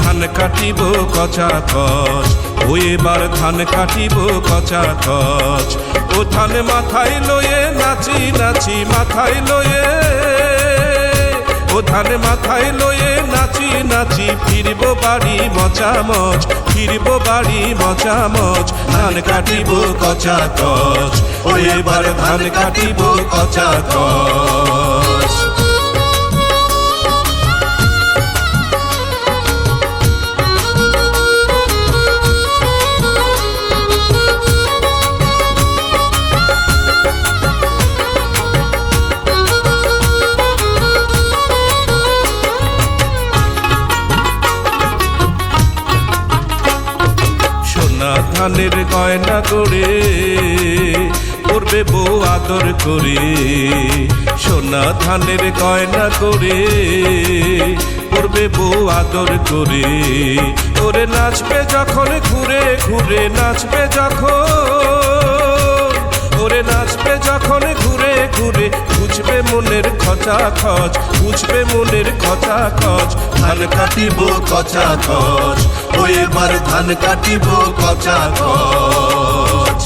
ধান কাটিব কচা কচ, ও এবার ধান কাটিব কচা কচ। ও ধান মাথায় লয়ে নাচি নাচি মাথায় লয়ে, ও ধান মাথায় লয়ে নাচি নাচি ফিরব বাড়ি মচামচ, ফিরব বাড়ি মচামচ। ধান কাটিব কচা কচ, ও এবার ধান কাটিব কচা কচ। ধানের গয়না করে করবে বউ আদর করে, সোনা ধানের গয়না করে করবে বউ আদর করে। ওরে নাচবে যখন ঘুরে ঘুরে নাচবে যখন, ওরে নাচবে যখন ঘুরে ঘুরে বুঝবে মনের খচা খচ, বুঝবে মনের খচা খচ। ধান কাটিব কচা কচ, ও এবার ধান কাটিব কচা কচ।